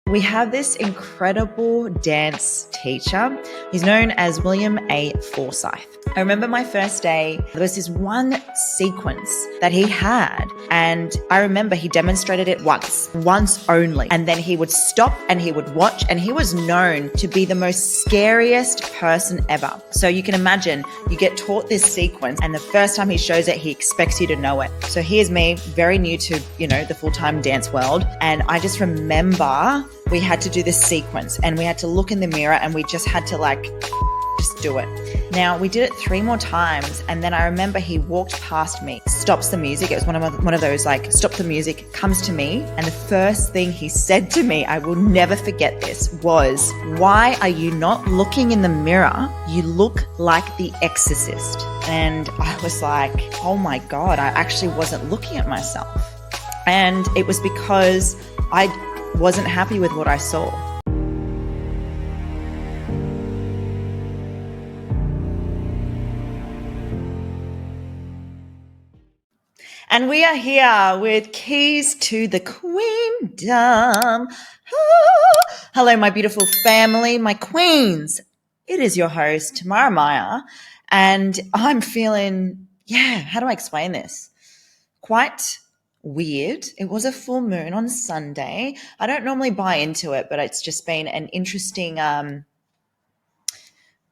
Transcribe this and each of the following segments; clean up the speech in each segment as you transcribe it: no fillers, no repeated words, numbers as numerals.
We have this incredible dance teacher. He's known as William A. Forsythe. I remember my first day, there was this one sequence that he had, and I remember he demonstrated it once only, and then he would stop and he would watch, and he was known to be the most scariest person ever. So you can imagine, you get taught this sequence, and the first time he shows it, he expects you to know it. So here's me, very new to, the full-time dance world, and I just remember we had to do this sequence and we had to look in the mirror and we just had to just do it. Now we did it 3 more times, and then I remember he walked past me, stops the music. It was one of those stop the music, comes to me, and the first thing he said to me, I will never forget this, was, "Why are you not looking in the mirror? You look like the exorcist." And I was like, oh my God, I actually wasn't looking at myself. And it was because I wasn't happy with what I saw. And we are here with keys to the queendom. Hello, my beautiful family, my queens. It is your host, Tamara Meyer, and I'm feeling, how do I explain this? Quite weird. It was a full moon on Sunday. I don't normally buy into it, but it's just been an interesting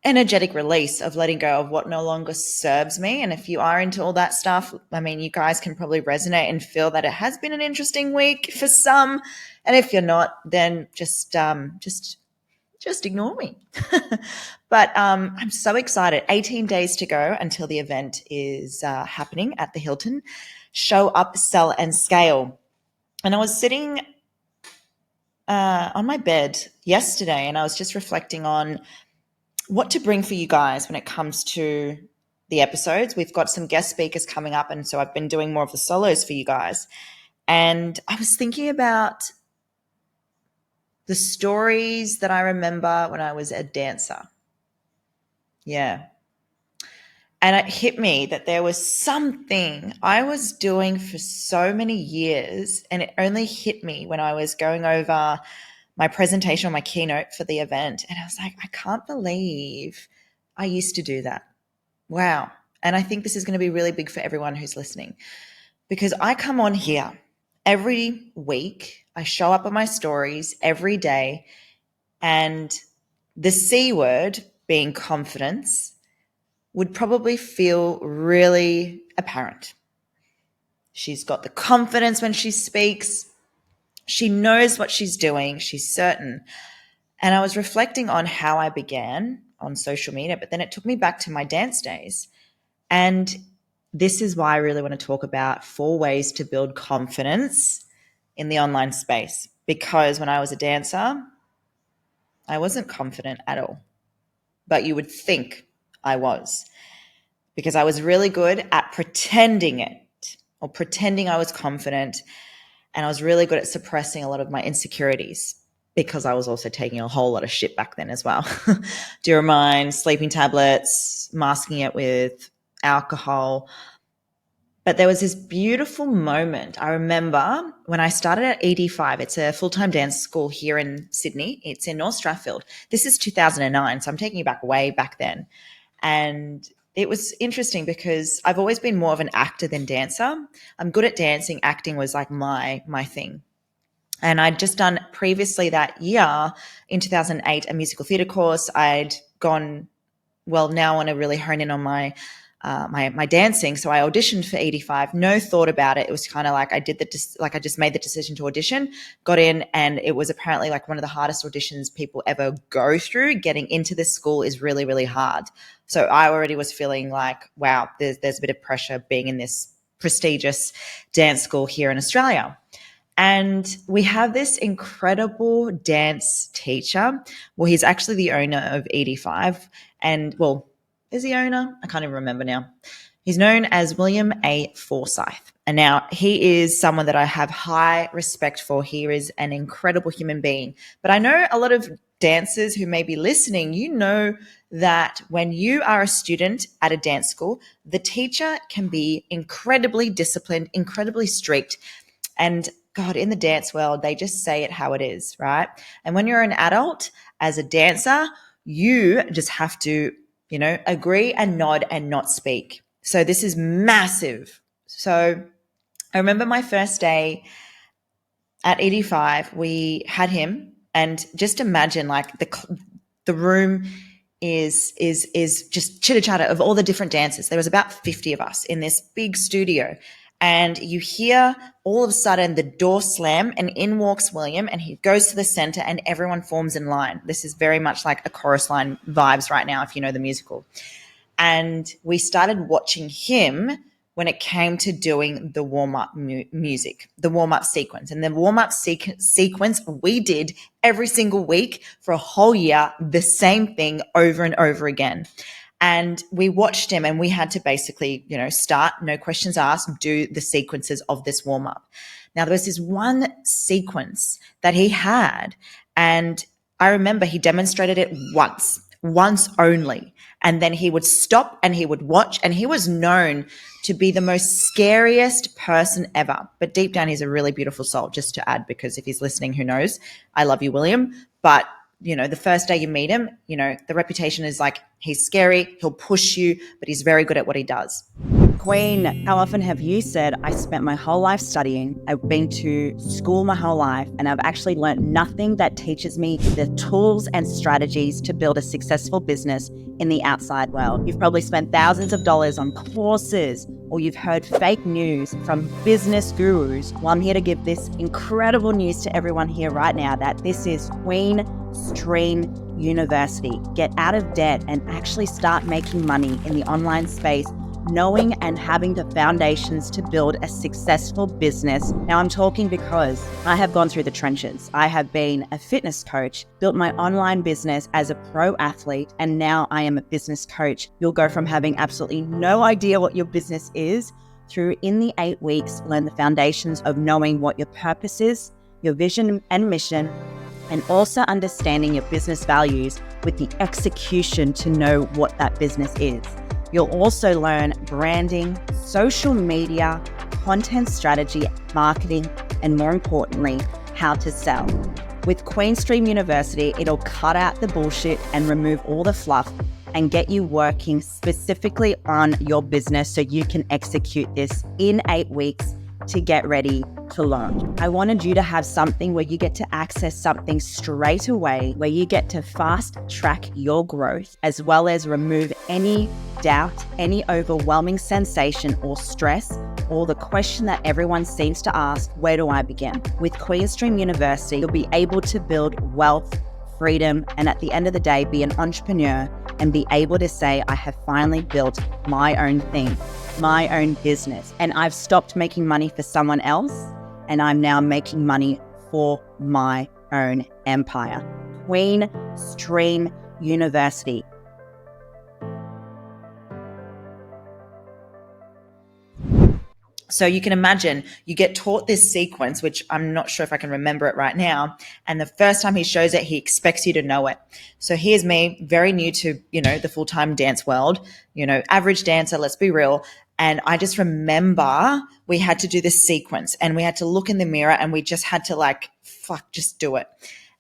energetic release of letting go of what no longer serves me. And if you are into all that stuff, you guys can probably resonate and feel that it has been an interesting week for some. And if you're not, then just ignore me. But I'm so excited. 18 days to go until the event is happening at the Hilton. Show Up, Sell, and Scale. And I was sitting on my bed yesterday, and I was just reflecting on what to bring for you guys when it comes to the episodes. We've got some guest speakers coming up, and so I've been doing more of the solos for you guys. And I was thinking about the stories that I remember when I was a dancer. Yeah. And it hit me that there was something I was doing for so many years, and it only hit me when I was going over my presentation or my keynote for the event. And I was like, I can't believe I used to do that. Wow. And I think this is going to be really big for everyone who's listening, because I come on here every week. I show up on my stories every day, and the C word, being confidence, would probably feel really apparent. She's got the confidence when she speaks. She knows what she's doing. She's certain. And I was reflecting on how I began on social media, but then it took me back to my dance days. And this is why I really want to talk about 4 ways to build confidence in the online space. Because when I was a dancer, I wasn't confident at all. But you would think I was, because I was really good at pretending it, or pretending I was confident. And I was really good at suppressing a lot of my insecurities, because I was also taking a whole lot of shit back then as well. Duromine, sleeping tablets, masking it with alcohol. But there was this beautiful moment. I remember when I started at ED5. It's a full-time dance school here in Sydney. It's in North Strathfield. This is 2009, so I'm taking you back way back then. And it was interesting because I've always been more of an actor than dancer. I'm good at dancing. Acting was like my thing. And I'd just done previously that year in 2008 a musical theatre course. I'd gone, now I want to really hone in on my dancing. So I auditioned for 85. No thought about it. It was kind of like I just made the decision to audition, got in, and it was apparently like one of the hardest auditions people ever go through. Getting into this school is really, really hard. So I already was feeling like, wow, there's a bit of pressure being in this prestigious dance school here in Australia. And we have this incredible dance teacher. Well, he's actually the owner of 85. And, is he owner? I can't even remember now. He's known as William A. Forsythe. And now he is someone that I have high respect for. He is an incredible human being. But I know a lot of dancers who may be listening, you know that when you are a student at a dance school, the teacher can be incredibly disciplined, incredibly strict, and God, in the dance world, they just say it how it is, right? And when you're an adult as a dancer, you just have to, agree and nod and not speak. So this is massive. So I remember my first day at 85, we had him, and just imagine like the room is just chitter chatter of all the different dancers. There was about 50 of us in this big studio, and you hear all of a sudden the door slam, and in walks William, and he goes to the center, and everyone forms in line. This is very much like a chorus line vibes right now, if you know the musical. And we started watching him when it came to doing the warm-up music, the warm-up sequence. And the warm-up sequence, we did every single week for a whole year, the same thing over and over again. And we watched him, and we had to basically, start, no questions asked, do the sequences of this warm-up. Now, there was this one sequence that he had, and I remember he demonstrated it once only. And then he would stop and he would watch, and he was known to be the most scariest person ever. But deep down, he's a really beautiful soul, just to add, because if he's listening, who knows? I love you, William. But, the first day you meet him, the reputation is like he's scary, he'll push you, but he's very good at what he does. Queen, how often have you said, I spent my whole life studying, I've been to school my whole life, and I've actually learned nothing that teaches me the tools and strategies to build a successful business in the outside world. You've probably spent thousands of dollars on courses, or you've heard fake news from business gurus. Well, I'm here to give this incredible news to everyone here right now that this is Queen Stream University. Get out of debt and actually start making money in the online space, knowing and having the foundations to build a successful business. Now, I'm talking because I have gone through the trenches. I have been a fitness coach, built my online business as a pro athlete, and now I am a business coach. You'll go from having absolutely no idea what your business is through, in the 8 weeks, learn the foundations of knowing what your purpose is, your vision and mission, and also understanding your business values with the execution to know what that business is. You'll also learn branding, social media, content strategy, marketing, and more importantly, how to sell. With QueenStream University, it'll cut out the bullshit and remove all the fluff and get you working specifically on your business so you can execute this in 8 weeks to get ready to launch. I wanted you to have something where you get to access something straight away, where you get to fast track your growth, as well as remove any doubt, any overwhelming sensation or stress, or the question that everyone seems to ask, where do I begin? With QueenStream University, you'll be able to build wealth, freedom, and at the end of the day, be an entrepreneur and be able to say, I have finally built my own thing, my own business. And I've stopped making money for someone else, and I'm now making money for my own empire. QueenStream University. So you can imagine you get taught this sequence, which I'm not sure if I can remember it right now. And the first time he shows it, he expects you to know it. So here's me, very new to, the full-time dance world, average dancer, let's be real. And I just remember we had to do this sequence, and we had to look in the mirror, and we just had to just do it.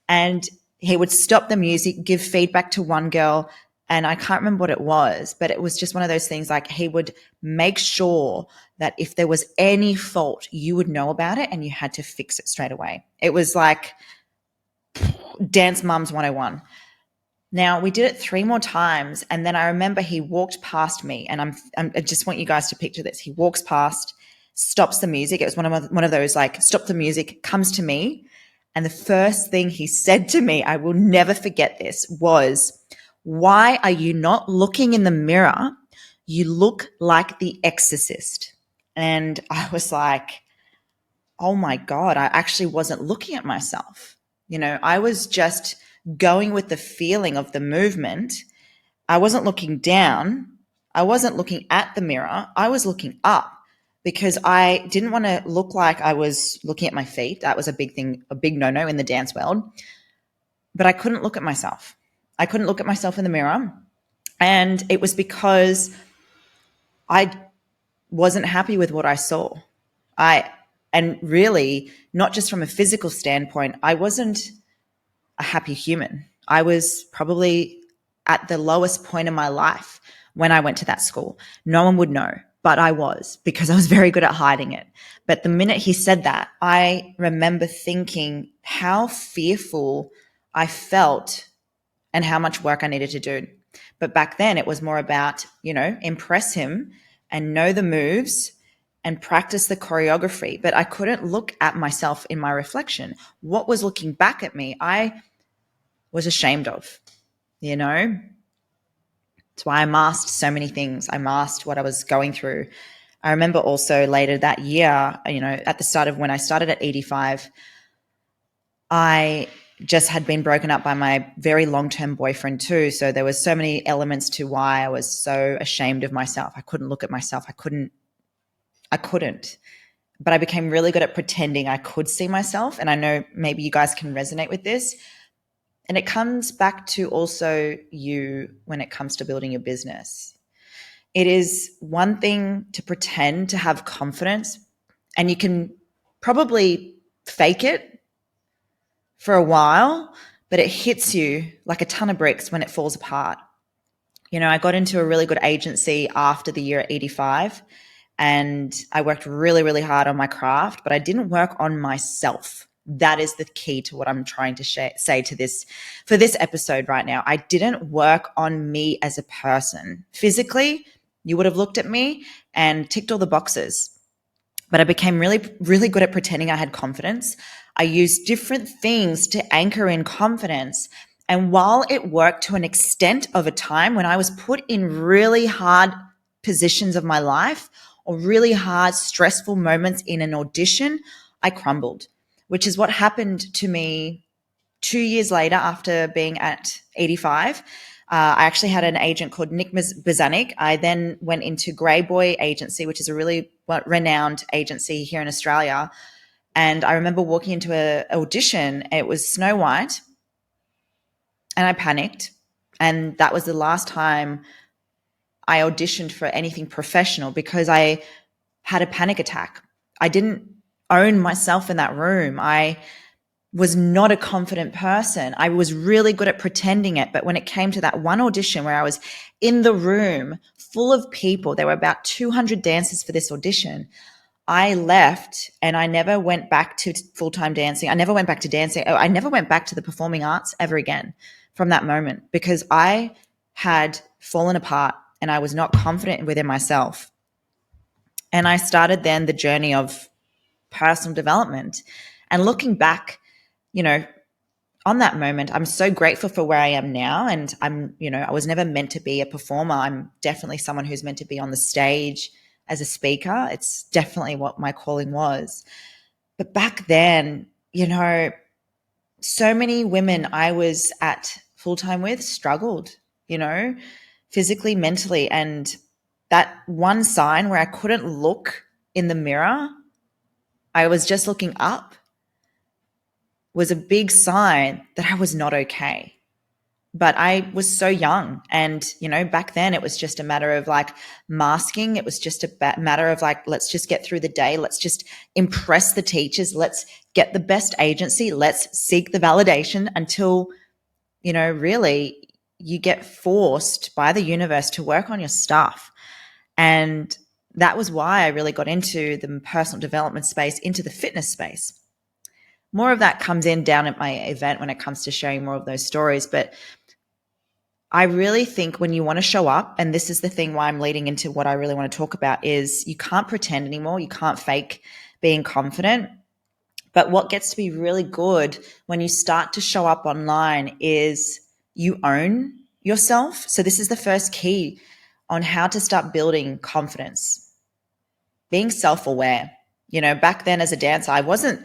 And he would stop the music, give feedback to one girl, and I can't remember what it was, but it was just one of those things, like he would make sure that if there was any fault, you would know about it and you had to fix it straight away. It was like Dance Mums 101. Now, we did it 3 more times, and then I remember he walked past me, and I just want you guys to picture this. He walks past, stops the music. It was one of those stop the music, comes to me, and the first thing he said to me, I will never forget this, was, why are you not looking in the mirror? You look like the exorcist. And I was like, oh my God, I actually wasn't looking at myself. I was just going with the feeling of the movement. I wasn't looking down. I wasn't looking at the mirror. I was looking up because I didn't want to look like I was looking at my feet. That was a big thing, a big no-no in the dance world. But I couldn't look at myself. I couldn't look at myself in the mirror. And it was because I wasn't happy with what I saw. And really, not just from a physical standpoint, I wasn't a happy human. I was probably at the lowest point in my life when I went to that school. No one would know, but I was, because I was very good at hiding it. But the minute he said that, I remember thinking how fearful I felt and how much work I needed to do. But back then it was more about, impress him and know the moves and practice the choreography. But I couldn't look at myself in my reflection. What was looking back at me, I was ashamed of, That's why I masked so many things. I masked what I was going through. I remember also later that year, at the start of when I started at 85, I just had been broken up by my very long-term boyfriend too. So there was so many elements to why I was so ashamed of myself. I couldn't look at myself. I couldn't. But I became really good at pretending I could see myself. And I know maybe you guys can resonate with this. And it comes back to also you when it comes to building your business. It is one thing to pretend to have confidence, and you can probably fake it for a while, but it hits you like a ton of bricks when it falls apart. I got into a really good agency after the year at 85, and I worked really, really hard on my craft, but I didn't work on myself. That is the key to what I'm trying to say to this for this episode right now. I didn't work on me as a person. Physically, you would have looked at me and ticked all the boxes. But I became really, really good at pretending I had confidence. I used different things to anchor in confidence. And while it worked to an extent of a time, when I was put in really hard positions of my life or really hard, stressful moments in an audition, I crumbled, which is what happened to me 2 years later after being at 85. I actually had an agent called Nick Bazanik. I then went into Grey Boy Agency, which is a really renowned agency here in Australia. And I remember walking into an audition. It was Snow White, and I panicked. And that was the last time I auditioned for anything professional because I had a panic attack. I didn't own myself in that room. I was not a confident person. I was really good at pretending it. But when it came to that one audition where I was in the room full of people, there were about 200 dancers for this audition. I left and I never went back to full-time dancing. I never went back to dancing. I never went back to the performing arts ever again from that moment because I had fallen apart and I was not confident within myself. And I started then the journey of personal development. And looking back, on that moment, I'm so grateful for where I am now. And I was never meant to be a performer. I'm definitely someone who's meant to be on the stage as a speaker. It's definitely what my calling was. But back then, so many women I was at full-time with struggled, physically, mentally. And that one sign where I couldn't look in the mirror, I was just looking up, was a big sign that I was not okay. But I was so young. And, back then it was just a matter of like masking. It was just a matter of like, let's just get through the day. Let's just impress the teachers. Let's get the best agency. Let's seek the validation until, really you get forced by the universe to work on your stuff. And that was why I really got into the personal development space, into the fitness space. More of that comes in down at my event when it comes to sharing more of those stories. But I really think when you want to show up, and this is the thing why I'm leading into what I really want to talk about, is you can't pretend anymore. You can't fake being confident. But what gets to be really good when you start to show up online is you own yourself. So this is the first key on how to start building confidence. Being self-aware. Back then as a dancer, I wasn't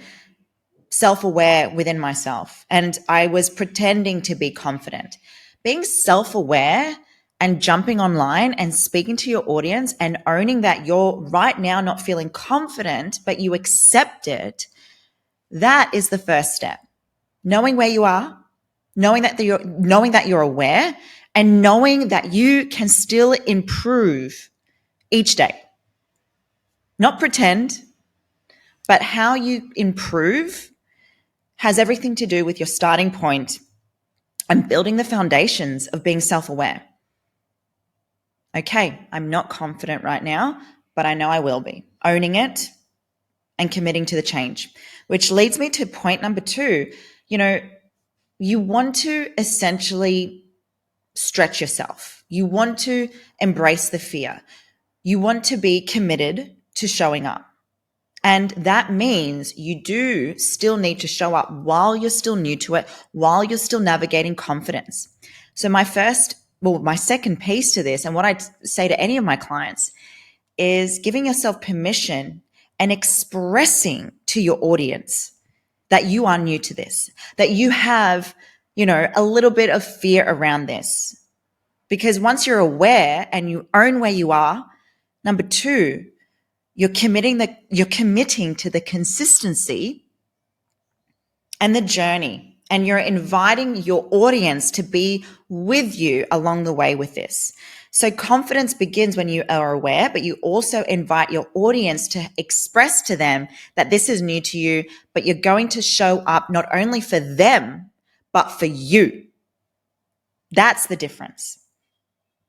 self-aware within myself, and I was pretending to be confident. Being self-aware and jumping online and speaking to your audience and owning that you're right now not feeling confident, but you accept it, that is the first step. Knowing where you are, knowing that you're aware, and knowing that you can still improve each day. Not pretend, But how you improve has everything to do with your starting point and building the foundations of being self-aware. Okay, I'm not confident right now, but I know I will be. Owning it and committing to the change, which leads me to point number 2. You want to essentially stretch yourself. You want to embrace the fear. You want to be committed to showing up. And that means you do still need to show up while you're still new to it, while you're still navigating confidence. So my second piece to this, and what I say to any of my clients, is giving yourself permission and expressing to your audience that you are new to this, that you have, a little bit of fear around this. Because once you're aware and you own where you are, number 2, you're committing to the consistency and the journey, and you're inviting your audience to be with you along the way with this. So confidence begins when you are aware, but you also invite your audience to express to them that this is new to you, but you're going to show up not only for them, but for you. That's the difference.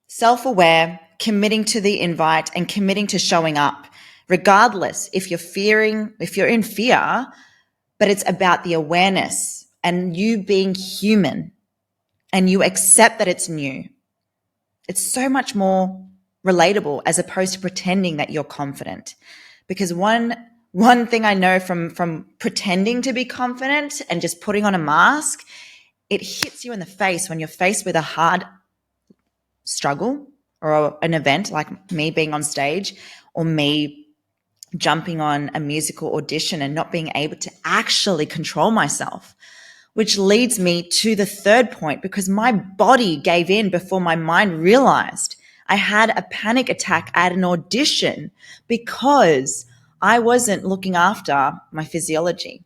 Self-aware, committing to the invite, and committing to showing up, regardless if you're in fear, but it's about the awareness and you being human and you accept that it's new. It's so much more relatable as opposed to pretending that you're confident. Because one thing I know from pretending to be confident and just putting on a mask, it hits you in the face when you're faced with a hard struggle or an event like me being on stage or me jumping on a musical audition and not being able to actually control myself, which leads me to the third point, because my body gave in before my mind realized. I had a panic attack at an audition because I wasn't looking after my physiology.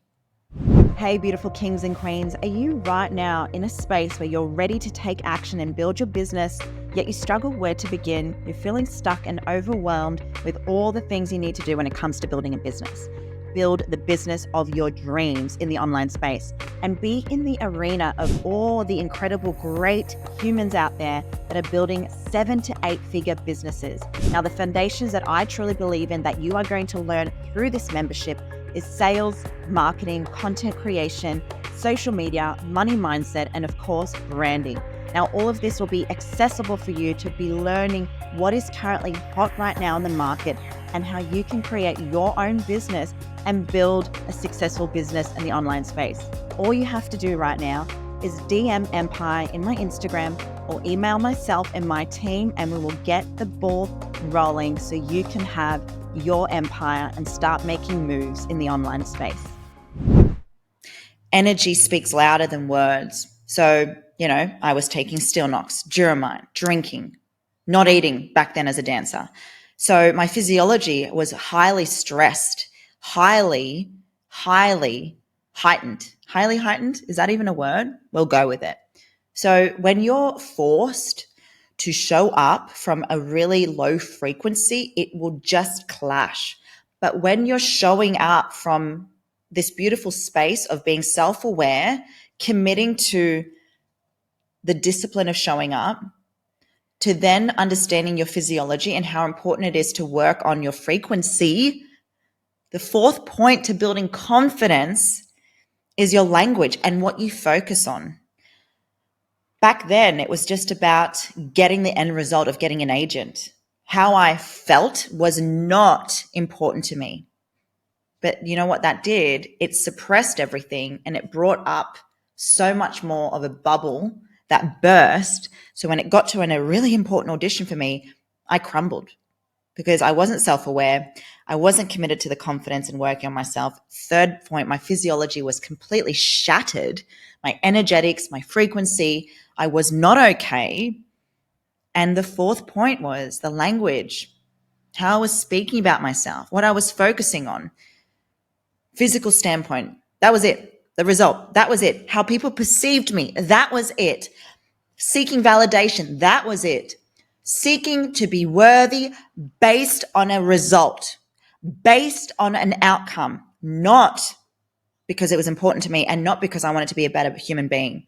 Hey, beautiful kings and queens, are you right now in a space where you're ready to take action and build your business, yet you struggle where to begin? You're feeling stuck and overwhelmed with all the things you need to do when it comes to building a business. Build the business of your dreams in the online space and be in the arena of all the incredible, great humans out there that are building 7 to 8 figure businesses. Now, the foundations that I truly believe in that you are going to learn through this membership is sales, marketing, content creation, social media, money mindset, and of course, branding. Now, all of this will be accessible for you to be learning what is currently hot right now in the market and how you can create your own business and build a successful business in the online space. All you have to do right now is DM Empire in my Instagram or email myself and my team, and we will get the ball rolling so you can have your empire and start making moves in the online space. Energy speaks louder than words. So, I was taking Steel Knocks, Duromine, drinking, not eating back then as a dancer. So my physiology was highly stressed, highly heightened. Highly heightened? Is that even a word? We'll go with it. So when you're forced to show up from a really low frequency, it will just clash. But when you're showing up from this beautiful space of being self-aware, committing to the discipline of showing up, to then understanding your physiology and how important it is to work on your frequency, the fourth point to building confidence is your language and what you focus on. Back then, it was just about getting the end result of getting an agent. How I felt was not important to me. But you know what that did? It suppressed everything and it brought up so much more of a bubble that burst. So when it got to a really important audition for me, I crumbled because I wasn't self-aware. I wasn't committed to the confidence and working on myself. Third point, my physiology was completely shattered. My energetics, my frequency, I was not okay. And the fourth point was the language, how I was speaking about myself, what I was focusing on. Physical standpoint, that was it. The result, that was it. How people perceived me, that was it. Seeking validation, that was it. Seeking to be worthy based on a result, based on an outcome, not because it was important to me and not because I wanted to be a better human being.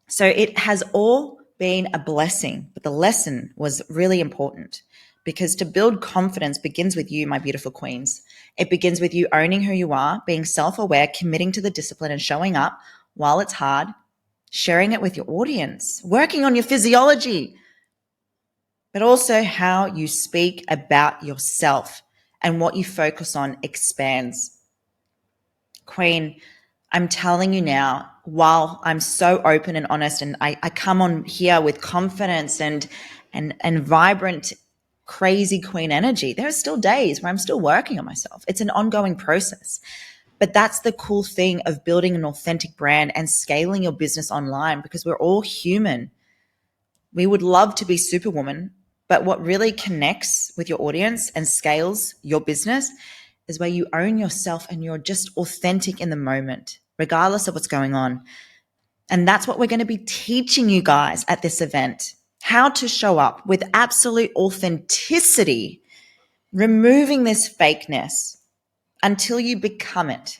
So it has all been a blessing, but the lesson was really important because to build confidence begins with you, my beautiful queens. It begins with you owning who you are, being self-aware, committing to the discipline and showing up while it's hard, sharing it with your audience, working on your physiology, but also how you speak about yourself and what you focus on expands. Queen, I'm telling you now, while I'm so open and honest and I come on here with confidence and vibrant, crazy queen energy, there are still days where I'm still working on myself. It's an ongoing process. But that's the cool thing of building an authentic brand and scaling your business online because we're all human. We would love to be superwoman, but what really connects with your audience and scales your business is where you own yourself and you're just authentic in the moment, regardless of what's going on. And that's what we're going to be teaching you guys at this event, how to show up with absolute authenticity, removing this fakeness until you become it.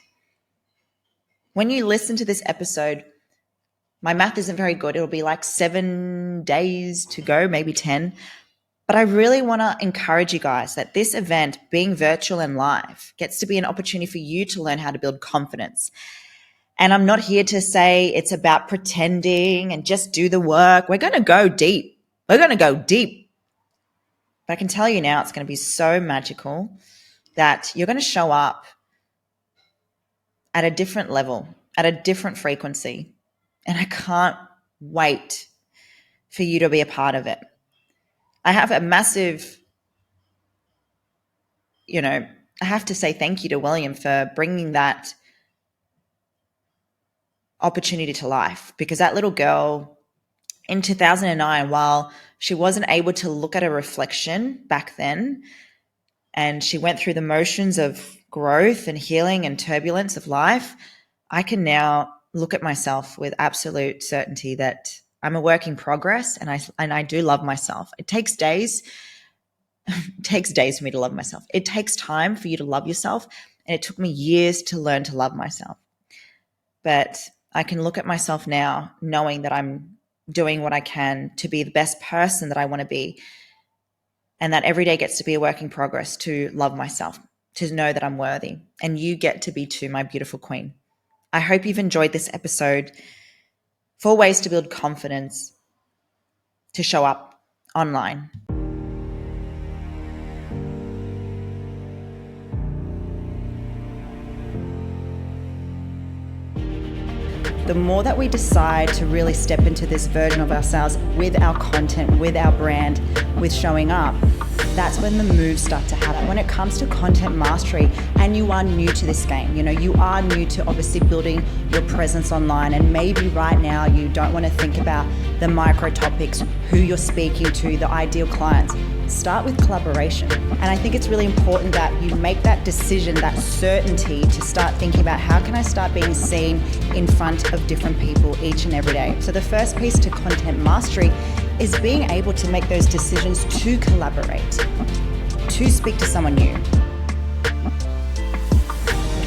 When you listen to this episode, my math isn't very good. It'll be like 7 days to go, maybe 10. But I really want to encourage you guys that this event, being virtual and live, gets to be an opportunity for you to learn how to build confidence. And I'm not here to say it's about pretending and just do the work. We're going to go deep. We're going to go deep. But I can tell you now, it's going to be so magical that you're going to show up at a different level, at a different frequency. And I can't wait for you to be a part of it. I have a massive, I have to say thank you to William for bringing that opportunity to life, because that little girl in 2009, while she wasn't able to look at a reflection back then, and she went through the motions of growth and healing and turbulence of life, I can now look at myself with absolute certainty that I'm a work in progress, and I do love myself. It takes days. It takes days for me to love myself. It takes time for you to love yourself, and it took me years to learn to love myself. But I can look at myself now knowing that I'm doing what I can to be the best person that I want to be, and that every day gets to be a work in progress to love myself, to know that I'm worthy, and you get to be too, my beautiful queen. I hope you've enjoyed this episode. 4 ways to build confidence to show up online. The more that we decide to really step into this version of ourselves with our content, with our brand, with showing up, that's when the moves start to happen. When it comes to content mastery, and you are new to this game, you are new to obviously building your presence online, and maybe right now you don't want to think about the micro topics, who you're speaking to, the ideal clients. Start with collaboration. And I think it's really important that you make that decision, that certainty, to start thinking about how can I start being seen in front of different people each and every day. So the first piece to content mastery is being able to make those decisions to collaborate, to speak to someone new.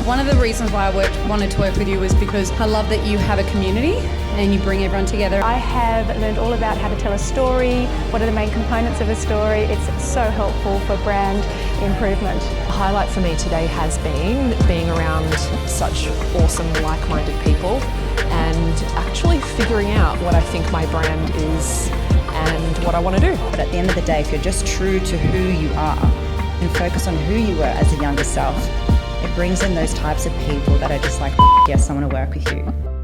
One of the reasons why I wanted to work with you was because I love that you have a community and you bring everyone together. I have learned all about how to tell a story, what are the main components of a story. It's so helpful for brand improvement. The highlight for me today has been being around such awesome, like-minded people and actually figuring out what I think my brand is and what I want to do. But at the end of the day, if you're just true to who you are and focus on who you were as a younger self, it brings in those types of people that are just like, yes, I want to work with you.